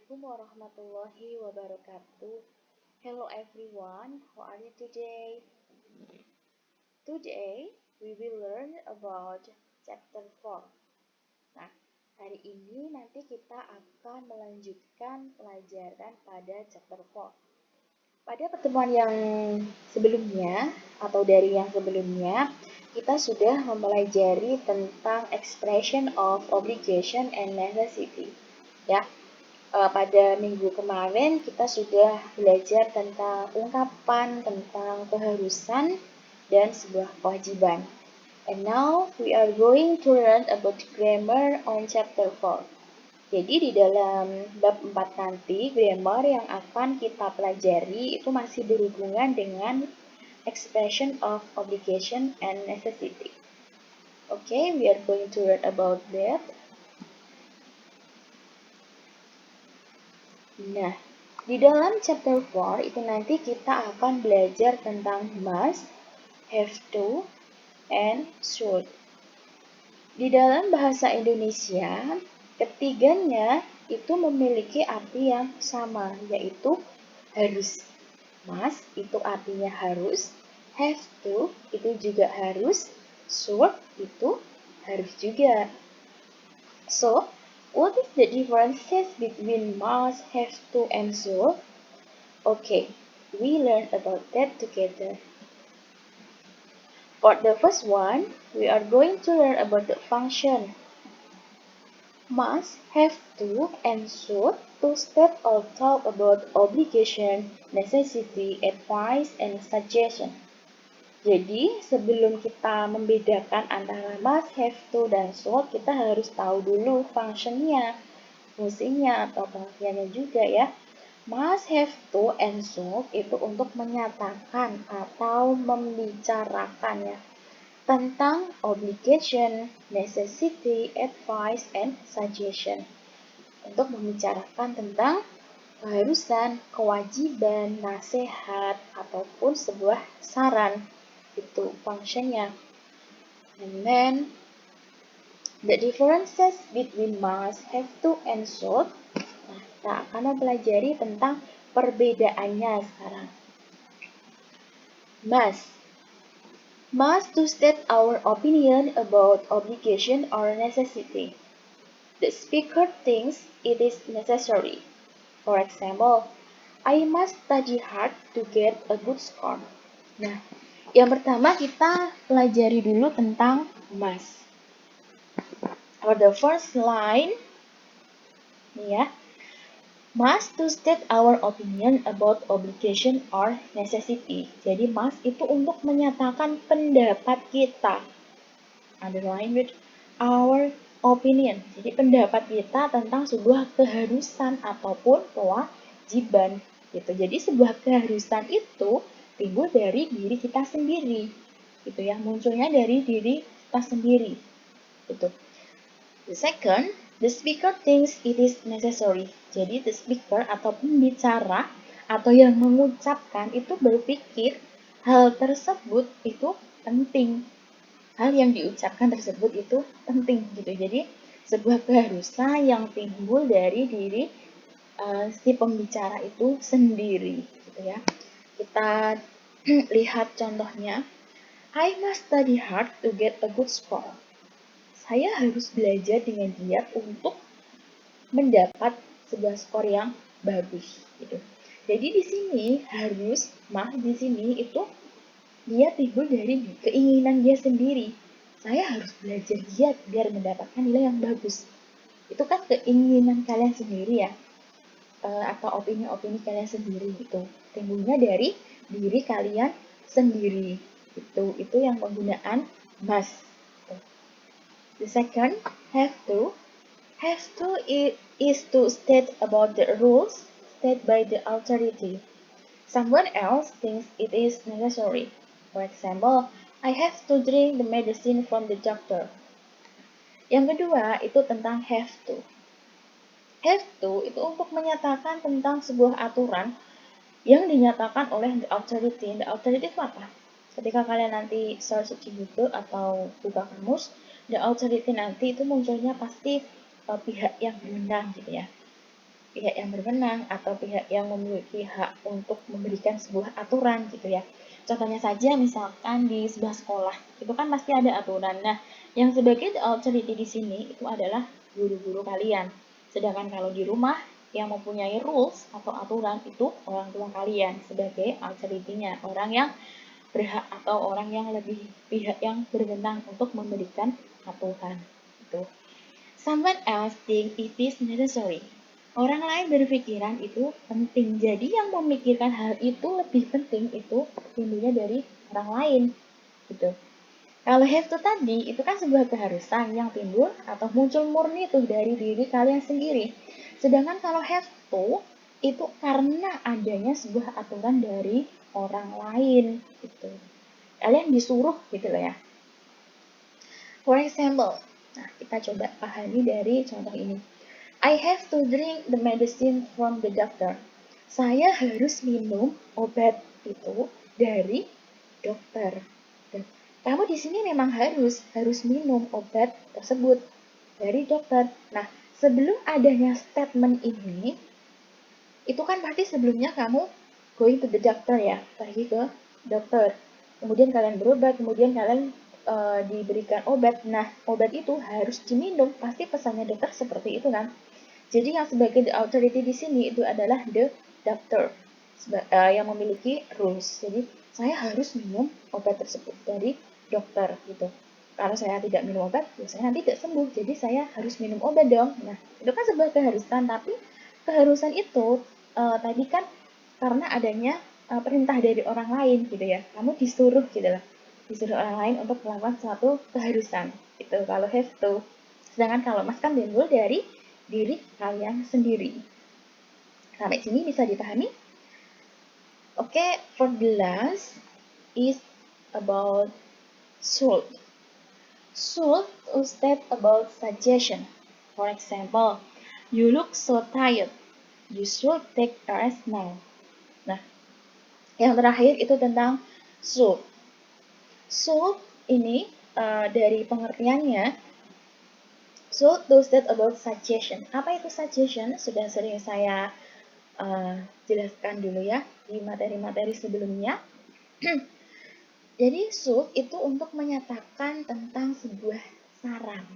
Assalamualaikum warahmatullahi wabarakatuh. Hello everyone, how are you today? Today we will learn about chapter 4. Nah, hari ini nanti kita akan melanjutkan pelajaran pada chapter 4. Pada pertemuan yang sebelumnya atau dari yang sebelumnya, kita sudah mempelajari tentang expression of obligation and necessity. Ya, pada minggu kemarin kita sudah belajar tentang ungkapan, tentang keharusan, dan sebuah kewajiban. And now we are going to learn about grammar on chapter 4. Jadi di dalam bab 4 nanti, grammar yang akan kita pelajari itu masih berhubungan dengan expression of obligation and necessity. Okay, we are going to learn about that. Nah, di dalam chapter 4 itu nanti kita akan belajar tentang must, have to, and should. Di dalam bahasa Indonesia, ketiganya itu memiliki arti yang sama, yaitu harus. Must itu artinya harus, have to itu juga harus, should itu harus juga. So, what is the differences between must, have to, and should? Okay, we learn about that together. For the first one, we are going to learn about the function. Must, have to, and should to state or talk about obligation, necessity, advice, and suggestion. Jadi, sebelum kita membedakan antara must, have to, dan should, kita harus tahu dulu functionnya, fungsinya, atau pengertiannya juga ya. Must, have to, and should itu untuk menyatakan atau membicarakannya tentang obligation, necessity, advice, and suggestion. Untuk membicarakan tentang keharusan, kewajiban, nasihat, ataupun sebuah saran. Itu functionnya. And then, the differences between must, have to, and should. Nah, kita akan mempelajari tentang perbedaannya sekarang. Must to state our opinion about obligation or necessity. The speaker thinks it is necessary. For example, I must study hard to get a good score. Nah, yang pertama kita pelajari dulu tentang must. For the first line, nih ya, must to state our opinion about obligation or necessity. Jadi must itu untuk menyatakan pendapat kita. Underline with our opinion. Jadi pendapat kita tentang sebuah keharusan ataupun kewajiban. Gitu. Jadi sebuah keharusan itu timbul dari diri kita sendiri. Gitu ya, munculnya dari diri kita sendiri. Gitu. The second, the speaker thinks it is necessary. Jadi the speaker atau pembicara atau yang mengucapkan itu berpikir hal tersebut itu penting. Hal yang diucapkan tersebut itu penting gitu. Jadi sebuah keharusan yang timbul dari diri si pembicara itu sendiri gitu ya. Kita lihat contohnya. I must study hard to get a good score. Saya harus belajar dengan giat untuk mendapat sebuah skor yang bagus gitu. Jadi di sini harus di sini itu dia timbul dari keinginan dia sendiri. Saya harus belajar giat biar mendapatkan nilai yang bagus. Itu kan keinginan kalian sendiri ya, atau opini-opini kalian sendiri gitu. Timbulnya dari diri kalian sendiri. Itu yang penggunaan must. The second, have to. Have to is to state about the rules set by the authority. Someone else thinks it is necessary. For example, I have to drink the medicine from the doctor. Yang kedua, itu tentang have to. Have to itu untuk menyatakan tentang sebuah aturan yang dinyatakan oleh the authority. The authority itu apa? Ketika kalian nanti search di Google atau buka kamus, the authority nanti itu munculnya pasti pihak yang berwenang gitu ya. pihak yang berwenang atau pihak yang memiliki hak untuk memberikan sebuah aturan gitu ya. Contohnya saja misalkan di sebuah sekolah, itu kan pasti ada aturan. Nah, yang sebagai the authority di sini itu adalah guru-guru kalian. Sedangkan kalau di rumah yang mempunyai rules atau aturan itu orang tua kalian sebagai authority-nya, orang yang berhak atau orang yang lebih pihak yang berwenang untuk memberikan aturan. Itu. Someone else think it is necessary. Orang lain berpikiran itu penting. Jadi yang memikirkan hal itu lebih penting itu timbulnya dari orang lain. Gitu. Kalau have to tadi itu kan sebuah keharusan yang timbul atau muncul murni tuh dari diri kalian sendiri. Sedangkan kalau have to itu karena adanya sebuah aturan dari orang lain gitu. Kalian disuruh gitu loh ya. For example, nah kita coba pahami dari contoh ini. I have to drink the medicine from the doctor. Saya harus minum obat itu dari dokter. Dan kamu di sini memang harus minum obat tersebut dari dokter. Nah, sebelum adanya statement ini, itu kan pasti sebelumnya kamu going to the doctor ya, pergi ke dokter. Kemudian kalian berobat, kemudian kalian diberikan obat. Nah, obat itu harus diminum, pasti pesannya dokter seperti itu kan. Jadi yang sebagai the authority di sini itu adalah the doctor yang memiliki rules. Jadi saya harus minum obat tersebut dari dokter gitu. Kalau saya tidak minum obat, ya saya nanti tidak sembuh. Jadi saya harus minum obat dong. Nah, itu kan sebuah keharusan, tapi keharusan itu tadi kan karena adanya perintah dari orang lain gitu ya. Kamu disuruh gitu lah. Disuruh orang lain untuk melakukan suatu keharusan. Itu kalau have to. Sedangkan kalau must kan timbul dari diri kalian sendiri. Sampai sini bisa dipahami? Oke, for the last is about should. Should state about suggestion. For example, you look so tired. You should take a rest now. Nah, yang terakhir itu tentang should. Should ini dari pengertiannya, should to state about suggestion. Apa itu suggestion? Sudah sering saya jelaskan dulu ya di materi-materi sebelumnya. Jadi should itu untuk menyatakan tentang sebuah saran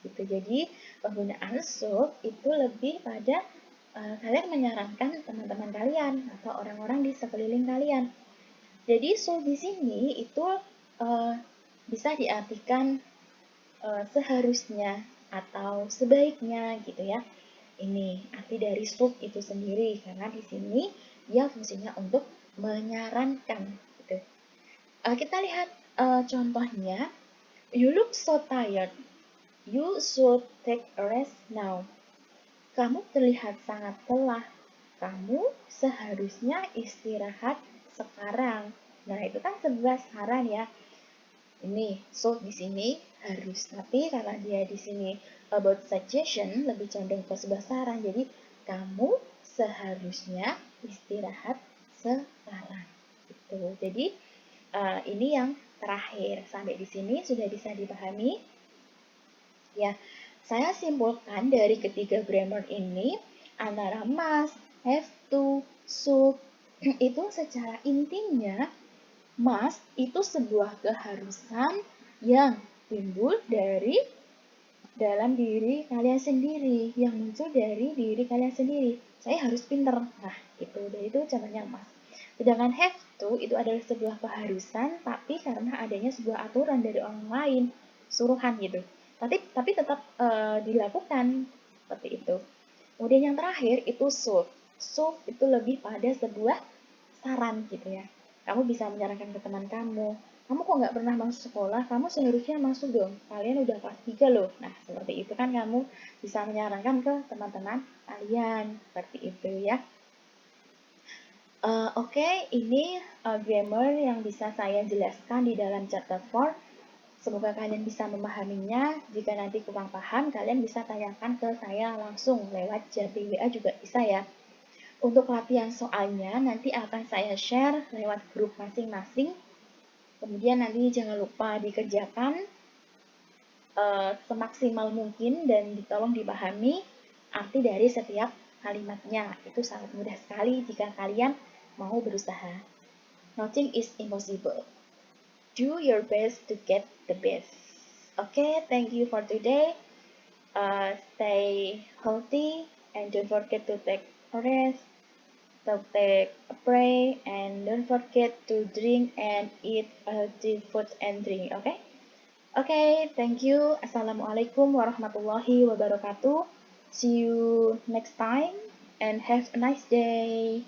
gitu. Jadi penggunaan should itu lebih pada kalian menyarankan teman-teman kalian atau orang-orang di sekeliling kalian. Jadi should di sini itu bisa diartikan seharusnya atau sebaiknya gitu ya. Ini arti dari should itu sendiri karena di sini dia fungsinya untuk menyarankan gitu. Kita lihat contohnya. You look so tired. You should take a rest now. Kamu terlihat sangat lelah. Kamu seharusnya istirahat sekarang. Nah, itu kan sebuah saran ya. Ini should di sini harus, tapi karena dia di sini about suggestion lebih condong ke sebuah saran. Jadi kamu seharusnya istirahat sekarang. Gitu. Jadi ini yang terakhir. Sampai di sini sudah bisa dipahami? Ya, saya simpulkan dari ketiga grammar ini antara must, have to, should itu secara intinya must itu sebuah keharusan yang timbul dari dalam diri kalian sendiri, yang muncul dari diri kalian sendiri. Saya harus pinter. Nah, itu contohnya must. Sedangkan have to itu adalah sebuah keharusan, tapi karena adanya sebuah aturan dari orang lain, suruhan gitu. Tapi tetap dilakukan seperti itu. Kemudian yang terakhir itu should. Should itu lebih pada sebuah saran gitu ya. Kamu bisa menyarankan ke teman kamu kok nggak pernah masuk sekolah, kamu seharusnya masuk dong, kalian udah kelas 3 loh. Nah, seperti itu kan kamu bisa menyarankan ke teman-teman kalian, seperti itu ya. Oke, ini grammar yang bisa saya jelaskan di dalam chapter 4. Semoga kalian bisa memahaminya. Jika nanti kurang paham, kalian bisa tanyakan ke saya langsung lewat chat WA juga bisa ya. Untuk latihan soalnya nanti akan saya share lewat grup masing-masing. Kemudian nanti jangan lupa dikerjakan semaksimal mungkin dan tolong dipahami arti dari setiap kalimatnya. Itu sangat mudah sekali jika kalian mau berusaha. Nothing is impossible. Do your best to get the best. Okay, thank you for today. Stay healthy and don't forget to take a rest, to take a pray, and don't forget to drink and eat healthy food and drink. Okay? Okay, thank you. Assalamualaikum warahmatullahi wabarakatuh. See you next time and have a nice day.